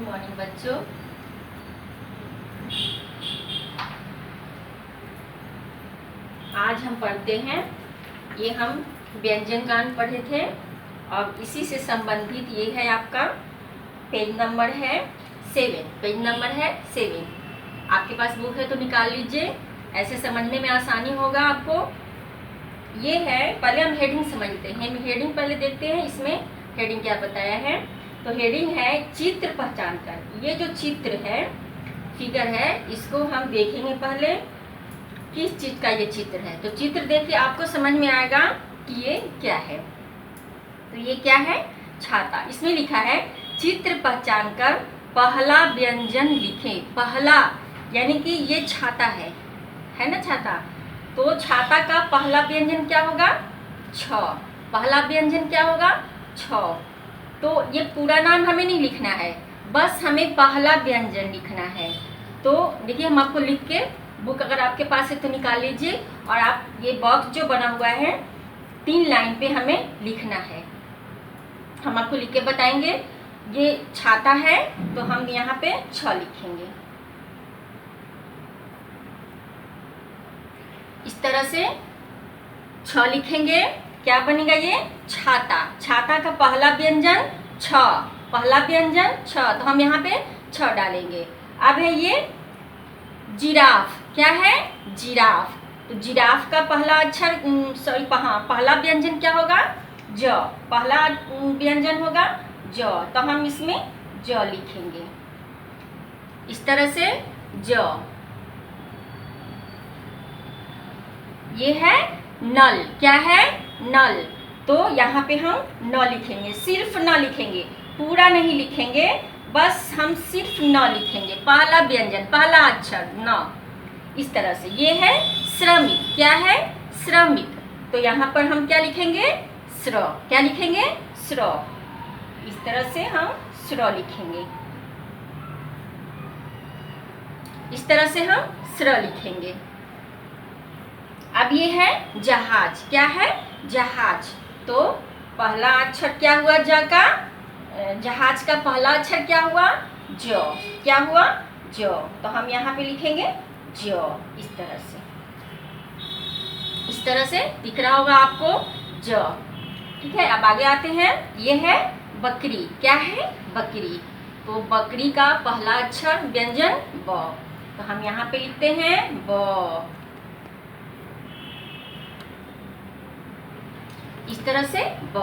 Morning बच्चों। आज हम पढ़ते हैं, ये हम व्यंजन गान पढ़े थे और इसी से संबंधित ये है आपका पेज नंबर है 7। पेज नंबर है 7। आपके पास बुक है तो निकाल लीजिए, ऐसे समझने में आसानी होगा आपको। ये है, पहले हम हेडिंग समझते हैं। हेडिंग पहले देखते हैं, इसमें हेडिंग क्या बताया है। तो हेडिंग है चित्र पहचान कर। ये जो चित्र है, फिगर है, इसको हम देखेंगे पहले किस चीज का ये चित्र है। तो चित्र देख के आपको समझ में आएगा कि ये क्या है। तो ये क्या है? छाता। इसमें लिखा है चित्र पहचान कर पहला व्यंजन लिखें। पहला यानी कि ये छाता है ना छाता। तो छाता का पहला व्यंजन क्या होगा? छ। पहला व्यंजन क्या होगा? छ। तो ये पूरा नाम हमें नहीं लिखना है, बस हमें पहला व्यंजन लिखना है। तो देखिए, हम आपको लिख के, बुक अगर आपके पास है तो निकाल लीजिए, और आप ये बॉक्स जो बना हुआ है 3 लाइन पे हमें लिखना है। हम आपको लिख के बताएंगे। ये छाता है तो हम यहाँ पे छ लिखेंगे। इस तरह से छ लिखेंगे, क्या बनेगा? ये छाता। छाता का पहला व्यंजन छ। पहला व्यंजन छ, तो हम यहाँ पे छ डालेंगे। अब है ये जिराफ। क्या है? जिराफ। तो जिराफ का पहला अक्षर पहला व्यंजन क्या होगा? ज। पहला व्यंजन होगा ज, तो हम इसमें ज लिखेंगे इस तरह से ज। ये है नल। क्या है? नल। तो यहाँ पे हम न लिखेंगे, सिर्फ न लिखेंगे, पूरा नहीं लिखेंगे, बस हम सिर्फ न लिखेंगे। पहला व्यंजन, पहला अक्षर न। इस तरह से ये है श्रमिक। क्या है? श्रमिक। तो यहाँ पर हम क्या लिखेंगे? श्र। क्या लिखेंगे? श्र। इस तरह से हम श्र लिखेंगे। इस तरह से हम श्र लिखेंगे। अब ये है जहाज। क्या है? जहाज। तो पहला अक्षर क्या हुआ? ज का। जहाज का पहला अक्षर क्या हुआ? ज। क्या हुआ? ज। तो हम यहाँ पे लिखेंगे ज। इस तरह से, इस तरह से दिख रहा होगा आपको ज। ठीक है, अब आगे आते हैं। ये है बकरी। क्या है? बकरी। तो बकरी का पहला अक्षर व्यंजन ब, तो हम यहाँ पे लिखते हैं ब। इस तरह से ब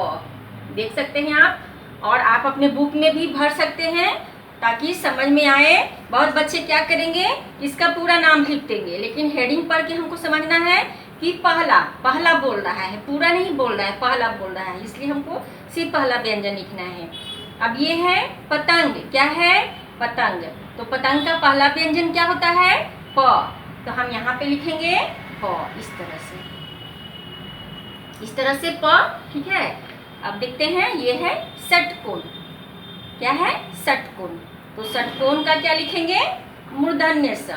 देख सकते हैं आप, और आप अपने बुक में भी भर सकते हैं ताकि समझ में आए। बहुत बच्चे क्या करेंगे, इसका पूरा नाम लिख देंगे, लेकिन हेडिंग पढ़ के हमको समझना है कि पहला पहला बोल रहा है, पूरा नहीं बोल रहा है, पहला बोल रहा है, इसलिए हमको सिर्फ पहला व्यंजन लिखना है। अब ये है पतंग। क्या है? पतंग। तो पतंग का पहला व्यंजन क्या होता है? प। तो हम यहाँ पे लिखेंगे प। इस तरह से, इस तरह से प। ठीक है, अब देखते हैं। ये है षटकोण। क्या है? षटकोण। तो षटकोण का क्या लिखेंगे? मूर्धन्य स।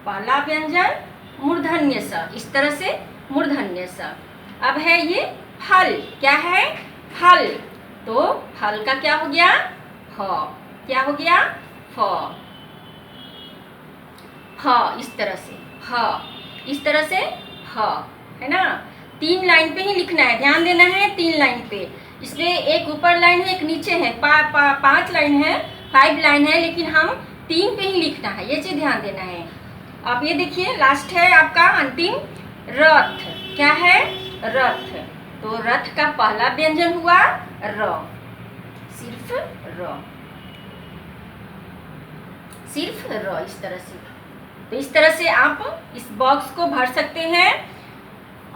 पहला व्यंजन मूर्धन्य स। इस तरह से मूर्धन्य स। अब है ये फल। क्या है? फल। तो फल का क्या हो गया? फ। क्या हो गया? फ। फ। इस तरह से फ। इस तरह से फ, है ना। 3 लाइन पे ही लिखना है, ध्यान देना है 3 लाइन पे। इसलिए एक ऊपर लाइन है, एक नीचे है, 5 लाइन है, 5 लाइन है, लेकिन हम 3 पे ही लिखना है, ये चीज ध्यान देना है। अब ये देखिए, लास्ट है आपका अंतिम रथ। क्या है? रथ। तो रथ का पहला व्यंजन हुआ र। सिर्फ र, सिर्फ र। इस तरह से, तो इस तरह से आप इस बॉक्स को भर सकते हैं।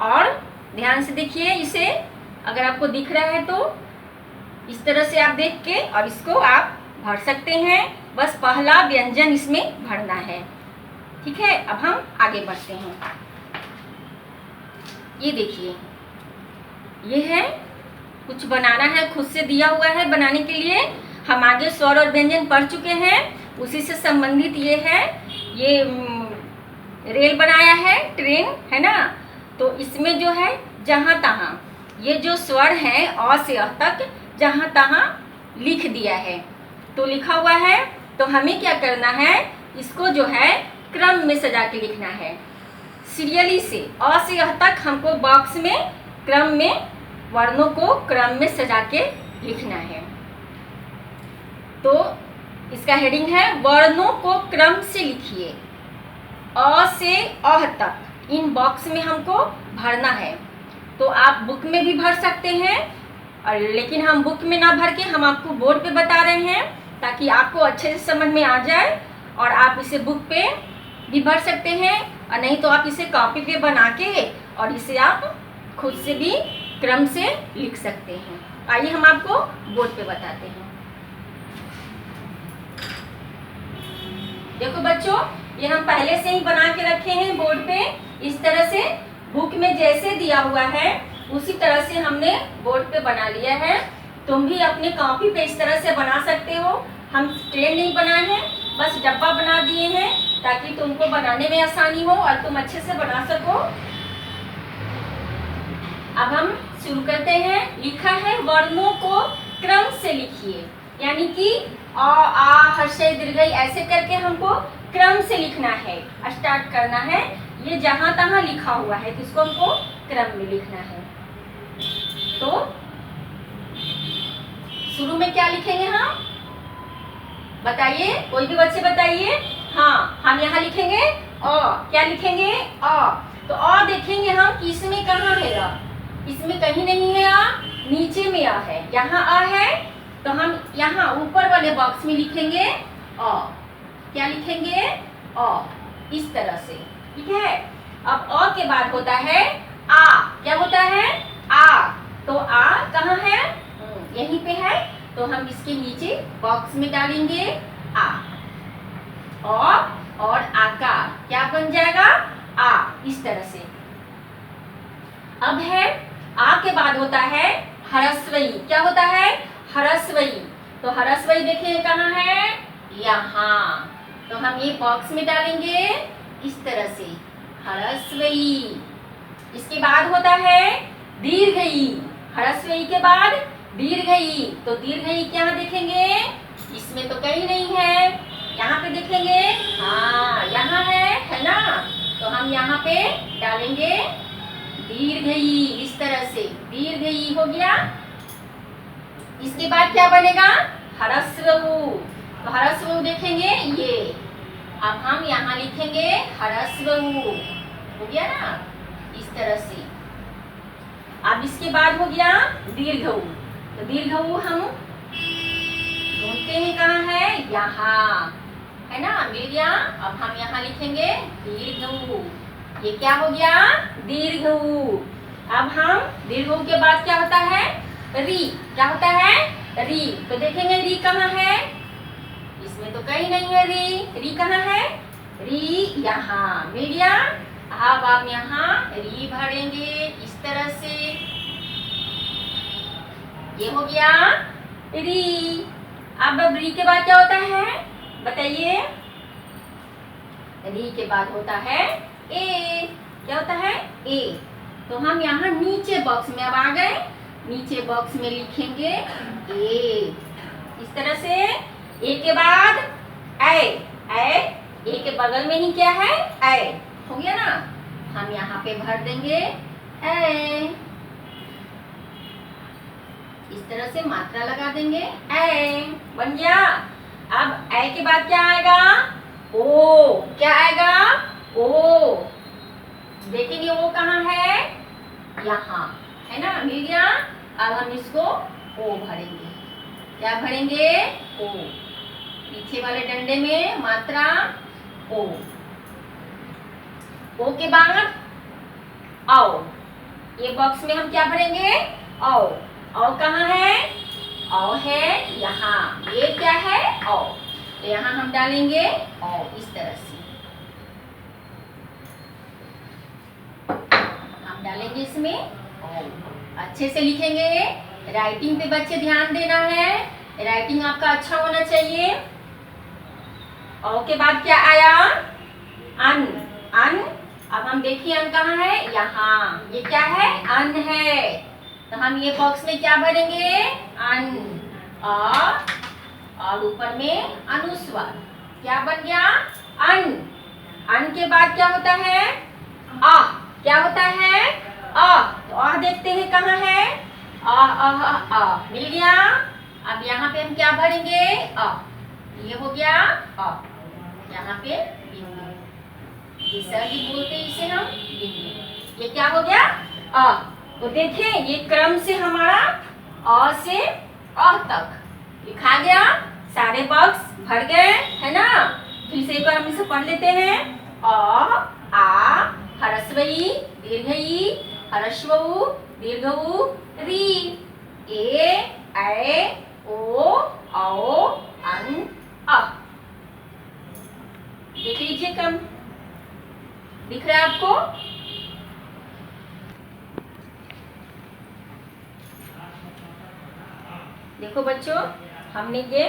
और ध्यान से देखिए इसे, अगर आपको दिख रहा है तो इस तरह से आप देख के और इसको आप भर सकते हैं। बस पहला व्यंजन इसमें भरना है। ठीक है, अब हम आगे बढ़ते हैं। ये देखिए, ये है कुछ बनाना है, खुद से दिया हुआ है बनाने के लिए। हम आगे स्वर और व्यंजन पढ़ चुके हैं, उसी से संबंधित ये है। ये रेल बनाया है, ट्रेन, है ना। तो इसमें जो है जहाँ तहाँ ये जो स्वर है अ से अ तक, जहाँ तहाँ लिख दिया है। तो लिखा हुआ है तो हमें क्या करना है, इसको जो है क्रम में सजा के लिखना है। सीरियली से अ से अह तक हमको बॉक्स में क्रम में वर्णों को क्रम में सजा के लिखना है। तो इसका हेडिंग है वर्णों को क्रम से लिखिए। अ से अह तक इन बॉक्स में हमको भरना है। तो आप बुक में भी भर सकते हैं, और लेकिन हम बुक में ना भर के हम आपको बोर्ड पे बता रहे हैं ताकि आपको अच्छे से समझ में आ जाए। और आप इसे बुक पे भी भर सकते हैं, और नहीं तो आप इसे कॉपी पे बना के और इसे आप खुद से भी क्रम से लिख सकते हैं। आइए हम आपको बोर्ड पे बताते हैं। देखो बच्चों, ये हम पहले से ही बना के रखे हैं बोर्ड पे। इस तरह से बुक में जैसे दिया हुआ है उसी तरह से हमने बोर्ड पे बना लिया है। तुम भी अपने कॉपी पे इस तरह से बना सकते हो। हम ट्रेन नहीं बनाए हैं, बस डब्बा बना दिए हैं ताकि तुमको बनाने में आसानी हो और तुम अच्छे से बना सको। अब हम शुरू करते हैं। लिखा है वर्णों को क्रम से लिखिए, यानी कि अ आ हर्षय दीर्घई ऐसे करके हमको क्रम से लिखना है, स्टार्ट करना है। ये जहां तहां लिखा हुआ है तो इसको हमको क्रम में लिखना है। तो शुरू में क्या लिखेंगे हम, बताइए, कोई भी बच्चे बताइए। हाँ, हम यहाँ लिखेंगे अ। क्या लिखेंगे, अ। तो अ देखेंगे हम कि इसमें कहाँ है अ, इसमें कहीं नहीं है अ, नीचे में अ है। यहाँ अ है तो हम यहाँ ऊपर वाले बॉक्स में लिखेंगे अ। क्या लिखेंगे, अ, इस तरह से, ठीक है। अब अ के बाद होता है आ। क्या होता है, आ। तो आ कहाँ है, यहीं पे है। तो हम इसके नीचे बॉक्स में डालेंगे आ। और आकार क्या बन जाएगा, आ, इस तरह से। अब है आ के बाद होता है ह्रस्वई। क्या होता है, ह्रस्वई। तो ह्रस्वई देखिए कहाँ है, यहाँ। तो हम ये बॉक्स में डालेंगे इस तरह से, ह्रस्वई। इसके बाद होता है दीर्घई। ह्रस्वई के बाद दीर्घई। तो दीर्घई क्या देखेंगे, इसमें तो कहीं नहीं है, यहाँ पे देखेंगे, हाँ यहाँ है ना। तो हम यहाँ पे डालेंगे दीर्घई, इस तरह से दीर्घई हो गया। इसके बाद क्या बनेगा, ह्रस्वउ। तो ह्रस्वउ देखेंगे ये। अब हम यहाँ लिखेंगे ह्रस्वउ, हो गया ना, इस तरह से। अब इसके बाद हो गया दीर्घउ। तो दीर्घउ हम ढूंढते हैं कहाँ है, यहाँ है ना, मिल गया। अब हम यहाँ लिखेंगे दीर्घउ। ये क्या हो गया, दीर्घउ। अब हम दीर्घउ के बाद क्या होता है, री। क्या होता है, री। तो देखेंगे री कहाँ है, इसमें तो कहीं नहीं है री। री कहाँ है, री यहाँ, मिल गया। अब आप यहाँ री भरेंगे इस तरह से, ये हो गया री। अब री के बाद क्या होता है, बताइए। री के बाद होता है ए। क्या होता है, ए। तो हम यहाँ नीचे बॉक्स में अब आ गए, नीचे बॉक्स में लिखेंगे ए, इस तरह से। ए के बाद ऐ। ए के बगल में ही क्या है, ऐ, हो गया ना। हम यहाँ पे भर देंगे ऐ, इस तरह से मात्रा लगा देंगे, ऐ बन गया। अब ऐ के बाद क्या आएगा, ओ। क्या आएगा, ओ। देखेंगे ओ कहाँ है, यहाँ है ना, मिल गया। अब हम इसको ओ भरेंगे। क्या भरेंगे, ओ। पीछे वाले डंडे में मात्रा ओ। ओ के बाद औ। ये बॉक्स में हम क्या भरेंगे, औ। औ कहाँ है, औ है यहाँ। ये क्या है, औ। तो यहाँ हम डालेंगे औ, इस तरह से हम डालेंगे इसमें औ। अच्छे से लिखेंगे। राइटिंग पे बच्चे ध्यान देना है, राइटिंग आपका अच्छा होना चाहिए। औ के बाद क्या आया, अन। अन। अब हम देखिए अन कहाँ है, यहाँ। ये क्या है, अन है। तो हम ये बॉक्स में क्या भरेंगे, अन। और ऊपर में अनुस्वार, क्या बन गया? अन। अन के बाद क्या होता है? आ। क्या होता है? आ। तो आ देखते हैं कहाँ है? मिल गया। अब यहाँ पे हम क्या भरेंगे? ये हो गया आ। यहाँ पे बिंदु, विसर्ग बोलते हैं इसे हम, बिंदु। ये क्या हो गया? आ। तो देखें ये क्रम से हमारा अ से अ तक लिखा गया, सारे बॉक्स भर गए, है ना? फिर से एक बार हम इसे पढ़ लेते हैं। अ, आ, ह्रस्व ई, दीर्घ ई, ह्रस्व उ, दीर्घ उ, री। ए, ऐ, ओ, औ, अन, अ। देख लीजिए क्रम, दिख रहा है आपको? देखो बच्चों, हमने ये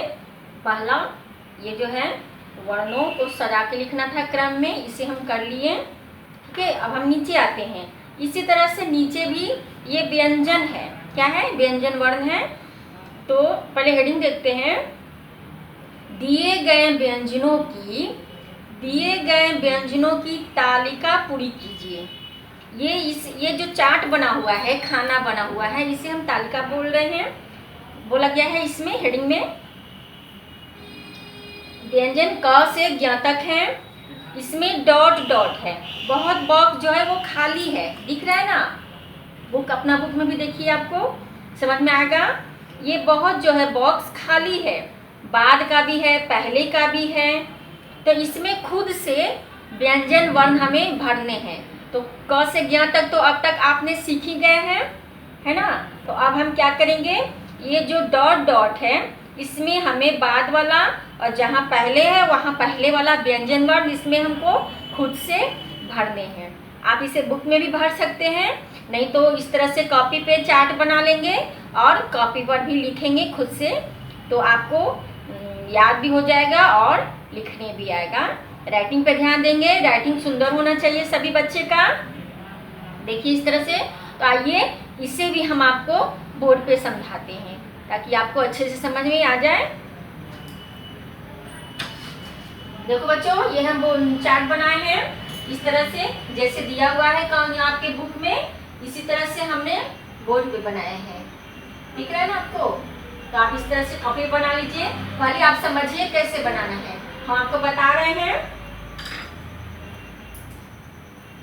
पहला ये जो है वर्णों को सजा के लिखना था क्रम में, इसे हम कर लिए। ठीक है, अब हम नीचे आते हैं। इसी तरह से नीचे भी ये व्यंजन है। क्या है? व्यंजन वर्ण है। तो पहले हेडिंग देखते हैं। दिए गए व्यंजनों की तालिका पूरी कीजिए। ये जो चार्ट बना हुआ है, खाना बना हुआ है, इसे हम तालिका बोल रहे हैं। बोला गया है इसमें हेडिंग में व्यंजन क से ज्ञ तक है। इसमें डॉट डॉट है, बहुत बॉक्स जो है वो खाली है, दिख रहा है ना? बुक, अपना बुक में भी देखिए, आपको समझ में आएगा। ये बहुत जो है बॉक्स खाली है, बाद का भी है, पहले का भी है। तो इसमें खुद से व्यंजन वर्ण हमें भरने हैं। तो क से ज्ञ तक तो अब तक आपने सीख ही गए हैं, है ना? तो अब हम क्या करेंगे, ये जो डॉट डॉट है इसमें हमें बाद वाला, और जहाँ पहले है वहाँ पहले वाला व्यंजन वर्ण इसमें हमको खुद से भरने हैं। आप इसे बुक में भी भर सकते हैं, नहीं तो इस तरह से कॉपी पे चार्ट बना लेंगे और कॉपी पर भी लिखेंगे खुद से, तो आपको याद भी हो जाएगा और लिखने भी आएगा। राइटिंग पे ध्यान देंगे, राइटिंग सुंदर होना चाहिए सभी बच्चे का। देखिए इस तरह से। तो आइए इसे भी हम आपको बोर्ड पे समझाते हैं ताकि आपको अच्छे से समझ में आ जाए। देखो बच्चों, ये हम वो चार्ट बनाए हैं इस तरह से, जैसे दिया हुआ है आपके बुक में, इसी तरह से हमने बोर्ड पे बनाए हैं। दिख रहा है ना आपको? तो आप इस तरह से कॉपी बना लीजिए। पहले आप समझिए कैसे बनाना है, हम आपको बता रहे हैं।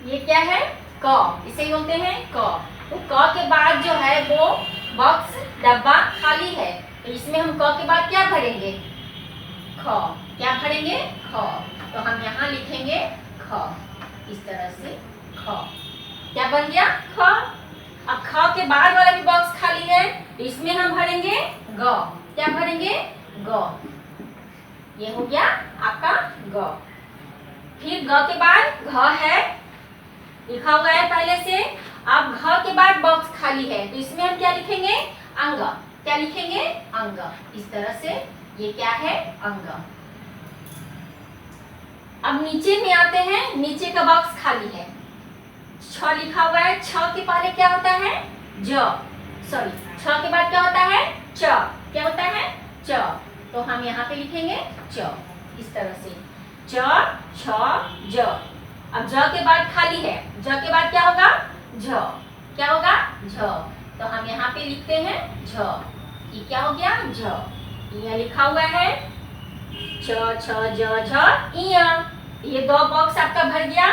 ये क्या है? क, इसे ही बोलते हैं क। तो क के बाद जो है वो बॉक्स, डब्बा खाली है, तो इसमें हम क के बाद क्या भरेंगे? ख। क्या भरेंगे? ख। तो हम यहाँ लिखेंगे ख, इस तरह से ख। क्या बन गया? ख। अब ख के बाद वाला भी बॉक्स खाली है, तो इसमें हम भरेंगे ग। क्या भरेंगे? ग। ये हो गया आपका ग। फिर ग के बाद घ है, लिखा हुआ है पहले से। अब घ के बाद बॉक्स खाली है, तो इसमें हम क्या लिखेंगे? अंग। क्या लिखेंगे? अंग। इस तरह से ये क्या है? अंग। अब नीचे में आते हैं, नीचे का बॉक्स खाली है, छ लिखा हुआ है। छ के पहले क्या होता है? ज, सॉरी, छ के बाद क्या होता है? च। क्या होता है? च। तो हम यहाँ पे लिखेंगे च, इस तरह से च, छ, ज। अब ज के बाद खाली है, ज के बाद क्या होगा? झ। क्या होगा? झ। तो हम यहाँ पे लिखते हैं झ। ये क्या हो गया? झ। यहाँ लिखा हुआ है छ, छ, ज, झ, इया। ये दो बॉक्स आपका भर गया।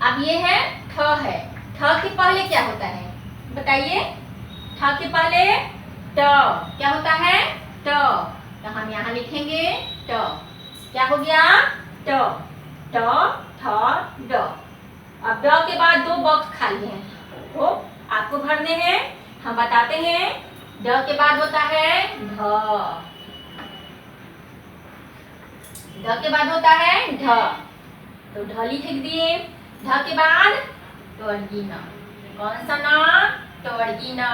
अब ये है ठ है। ठ के पहले क्या होता है बताइए? ठ के पहले ट। क्या होता है? ट। तो हम यहाँ लिखेंगे ट। क्या हो गया? ट, ट, ठ, ड। अब ड के बाद दो बॉक्स खाली हैं, तो आपको भरने हैं, हम बताते हैं। ड के बाद होता है ढ। ढ के बाद होता है ढ, तो ढ लिख दिए। ढ के बाद टवर्गीना। कौन सा ना? टवर्गीना।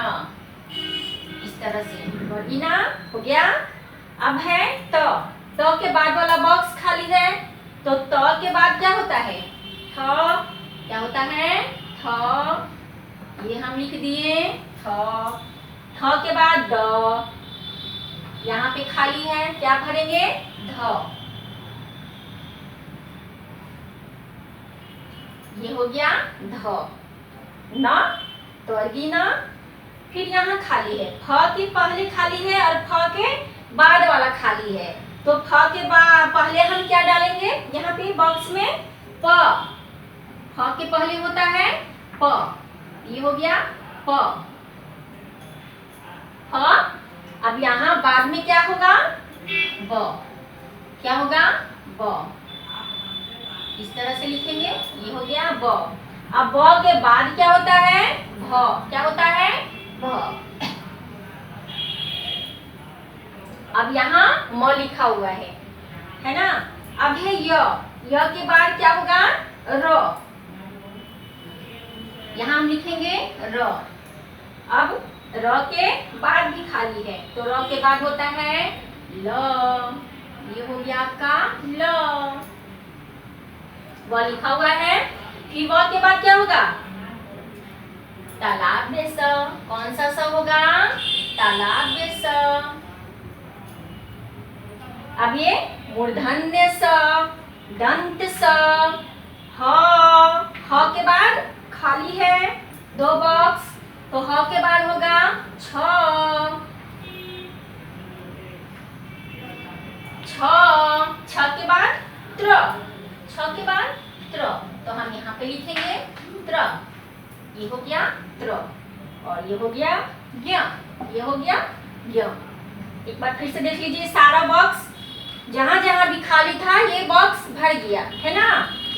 इस तरह से टवर्गीना हो गया। अब है त। त के बाद वाला बॉक्स खाली है, तो त के बाद क्या होता है? थ। क्या होता है? थ। ये हम लिख दिए थ। थ के बाद द, यहाँ पे खाली है, क्या भरेंगे? ध। ये हो गया ध। न, तवर्गीय न। फिर यहाँ खाली है, फ के पहले खाली है और फ के बाद वाला खाली है। तो फ के बाद पहले हम क्या डालेंगे यहाँ पे बॉक्स में? प। फ के पहले होता है प, ये हो गया प। फ, अब यहाँ बाद में क्या होगा? ब। क्या होगा? ब। इस तरह से लिखेंगे, ये हो गया ब। अब ब के बाद क्या होता है? भ। क्या होता है? भ। अब यहाँ म लिखा हुआ है ना? अब है य। य के बाद क्या होगा? र। यहाँ हम लिखेंगे र। अब र के बाद भी खाली है, तो र के बाद होता है ल। ये हो गया आपका ल। व लिखा हुआ है। फिर व के बाद क्या होगा? तालाब में स। कौन सा स होगा? तालाब में स। अब ये मूर्धन्य स, दंत स। ह के बाद खाली है, दो बॉक्स, तो ह के बाद होगा छ। छ के बाद त्र। छ के बाद त्र, तो हम यहाँ पे लिखेंगे त्र। ये हो गया त्र, और ये हो गया ज्ञ। ये हो गया ज्ञ। एक बार फिर से देख लीजिए, सारा बॉक्स जहां जहां भी खाली था ये बॉक्स भर गया है ना।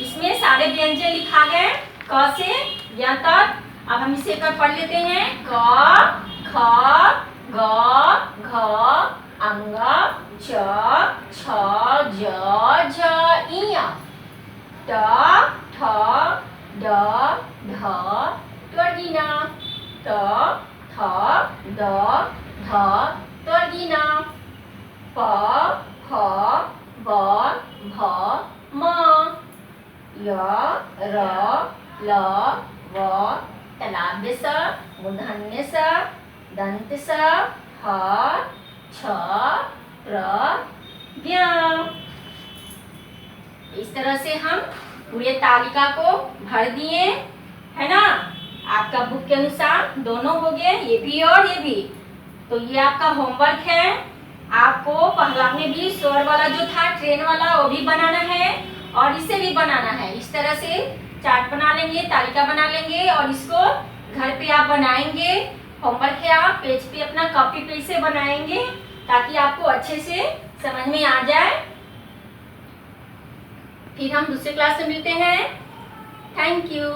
इसमें सारे व्यंजन लिखा गए क से ज्ञ तक। अब हम इसे एक बार पढ़ लेते हैं। क, ख, ग, घ, अंग, च, छ, ज, झ, इय, ट, ठ, ड, ढ, त्वर्गीय न, त, थ, द, ध, त्वर्गीय न, प, फ, ब, भ, म, य, र, ल, व, तालाब्य स, मूर्धन्य स, दंत स, ह, छ, र, ज्ञ। इस तरह से हम पूरे तालिका को भर दिए है ना। आपका बुक के अनुसार दोनों हो गए, ये भी और ये भी। तो ये आपका होमवर्क है। आपको पहला में भी स्वर वाला जो था ट्रेन वाला वो भी बनाना है और इसे भी बनाना है। इस तरह से चार्ट बना लेंगे, तालिका बना लेंगे और इसको घर पे आप बनाएंगे। होमवर्क है, आप पेज पे अपना कॉपी पे से बनाएंगे ताकि आपको अच्छे से समझ में आ जाए। फिर हम दूसरे क्लास में मिलते हैं। Thank you.